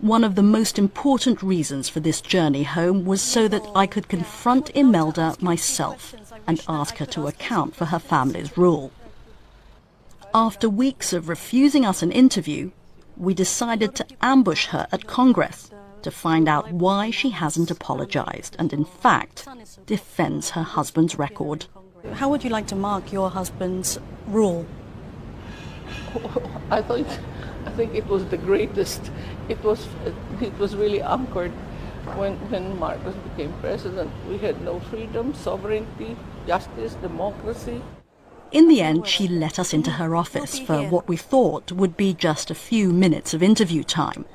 One of the most important reasons for this journey home was so that I could confront Imelda myself and ask her to account for her family's rule. After weeks of refusing us an interview, we decided to ambush her at Congress to find out why she hasn't apologized and, in fact, defends her husband's record. How would you like to mark your husband's rule? I think it was the greatest. It was really anchored when Marcos became president. We had no freedom, sovereignty, justice, democracy. In the end, she let us into her office for what we thought would be just a few minutes of interview time.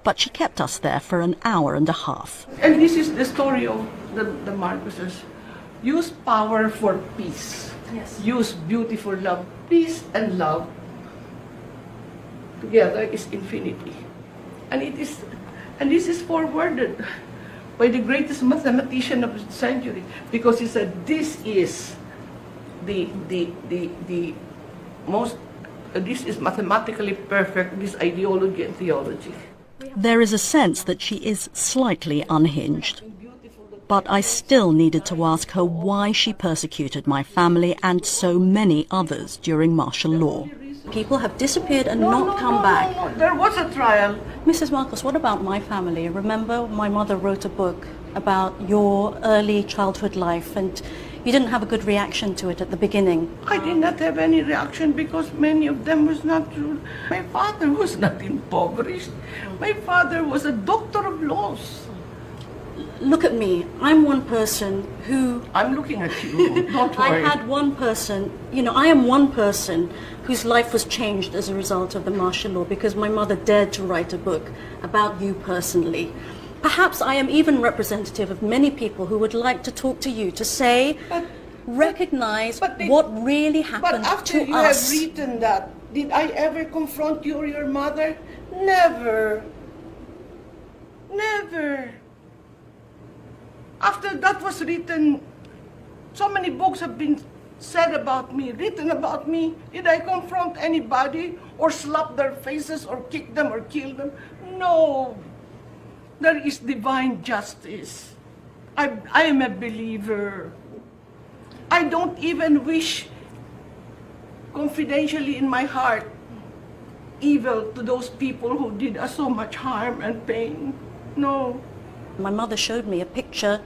But she kept us there for an hour and a half. And this is the story of the Marcoses. Use power for peace. Yes. Use beauty for love. Peace and love together is infinity. And this is forwarded by the greatest mathematician of the century, because he said this is this is mathematically perfect, this ideology and theology. There is a sense that she is slightly unhinged. But I still needed to ask her why she persecuted my family and so many others during martial law. People have disappeared and not come back. No, there was a trial. Mrs. Marcos, what about my family? Remember, my mother wrote a book about your early childhood life, and you didn't have a good reaction to it at the beginning. I did not have any reaction because many of them was not true. My father was not impoverished. My father was a doctor of laws. Look at me. I'm one person who... I'm looking at you. Don't worry. I had one person, I am one person whose life was changed as a result of the martial law because my mother dared to write a book about you personally. Perhaps I am even representative of many people who would like to talk to you, to say, recognize what really happened to us. But after you have written that, did I ever confront you or your mother? Never. Never. After that was written, so many books have been said about me, written about me. Did I confront anybody or slap their faces or kick them or kill them? No. There is divine justice. I am a believer. I don't even wish confidentially in my heart evil to those people who did us so much harm and pain. No. My mother showed me a picture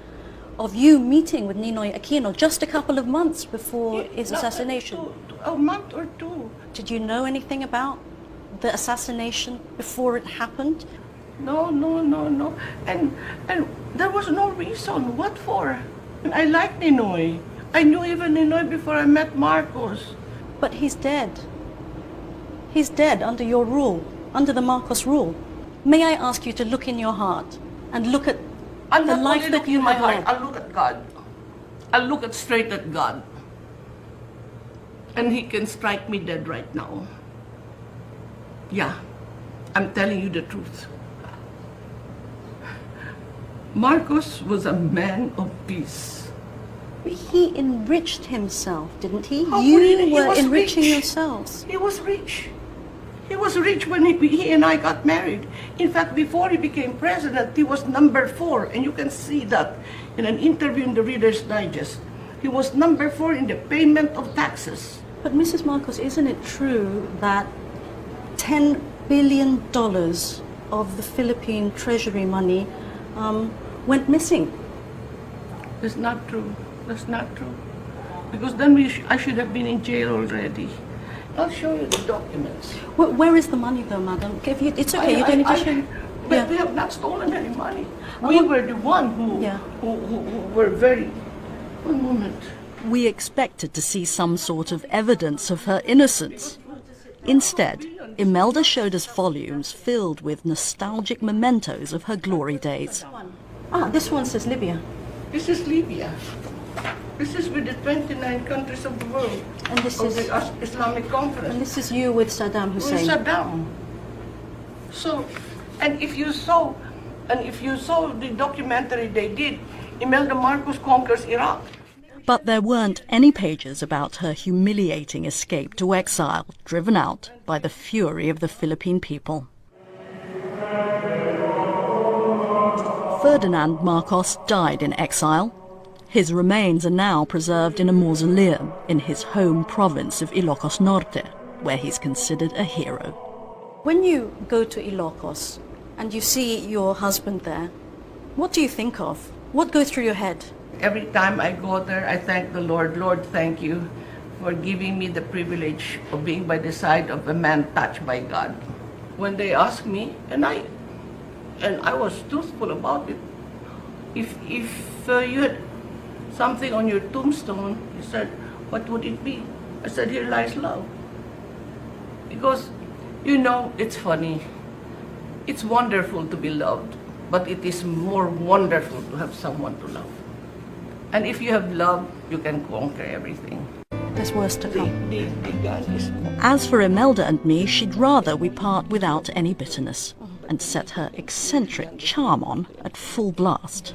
of you meeting with Ninoy Aquino just a couple of months before his assassination. A month or two. Did you know anything about the assassination before it happened? No. And there was no reason. What for? And I like Ninoy. I knew even Ninoy before I met Marcos. But he's dead. He's dead under your rule, under the Marcos rule. May I ask you to look in your heart and look at the life that you have led? I'll look at God. I'll look straight at God. And he can strike me dead right now. Yeah, I'm telling you the truth. Marcos was a man of peace. He enriched himself, didn't he? How You were was enriching rich. yourselves. He was rich. He was rich when he and I got married. In fact, before he became president, he was number 4. And you can see that in an interview in the Reader's Digest. He was number 4 in the payment of taxes. But Mrs. Marcos, isn't it true that $10 billion of the Philippine treasury money went missing? That's not true. That's not true. Because then I should have been in jail already. I'll show you the documents. Where is the money, though, madam? It's okay. You don't need to show. But we have not stolen any money. We were the one who were very... One moment. We expected to see some sort of evidence of her innocence. Instead, Imelda showed us volumes filled with nostalgic mementos of her glory days. This one says Libya. This is Libya. This is with the 29 countries of the world. And this is the Islamic Conference. And this is you with Saddam Hussein. With Saddam. So, and if you saw the documentary they did, Imelda Marcos conquers Iraq. But there weren't any pages about her humiliating escape to exile, driven out by the fury of the Philippine people. Ferdinand Marcos died in exile. His remains are now preserved in a mausoleum in his home province of Ilocos Norte, where he's considered a hero. When you go to Ilocos and you see your husband there, what do you think of? What goes through your head? Every time I go there, I thank the Lord. Lord, thank you for giving me the privilege of being by the side of a man touched by God. When they asked me, and I was truthful about it, if you had something on your tombstone, he said, what would it be? I said, here lies love. Because, it's funny. It's wonderful to be loved, but it is more wonderful to have someone to love. And if you have love, you can conquer everything. There's worse to come. The gun is... As for Imelda and me, she'd rather we part without any bitterness and set her eccentric charm on at full blast.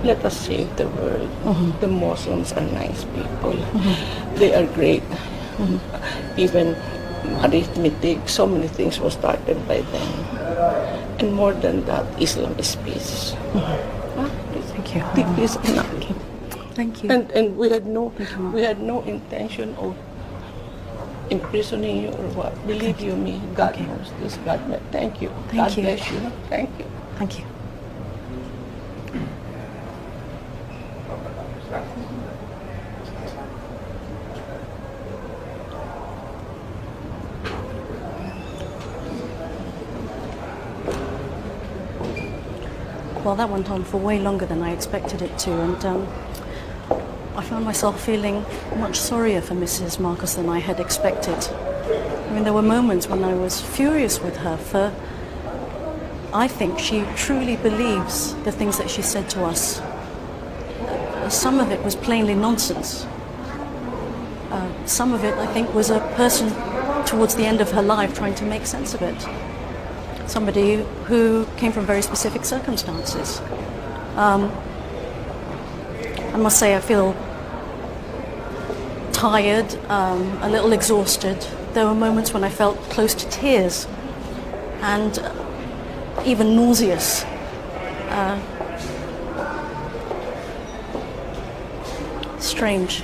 Let us save the world. The Muslims are nice people. They are great. Even arithmetic, so many things were started by them. And more than that, Islam is peace. Thank you. Please, Thank you. And we had no intention of imprisoning you or what. Believe you me, God knows this. God knows. Thank you. God bless you. Thank you. Thank you. Well, that went on for way longer than I expected it to, and I found myself feeling much sorrier for Mrs. Marcos than I had expected. I mean, there were moments when I was furious with her, for I think she truly believes the things that she said to us. Some of it was plainly nonsense. Some of it, I think, was a person towards the end of her life trying to make sense of it. Somebody who came from very specific circumstances. I must say I feel tired, a little exhausted. There were moments when I felt close to tears and even nauseous. Strange.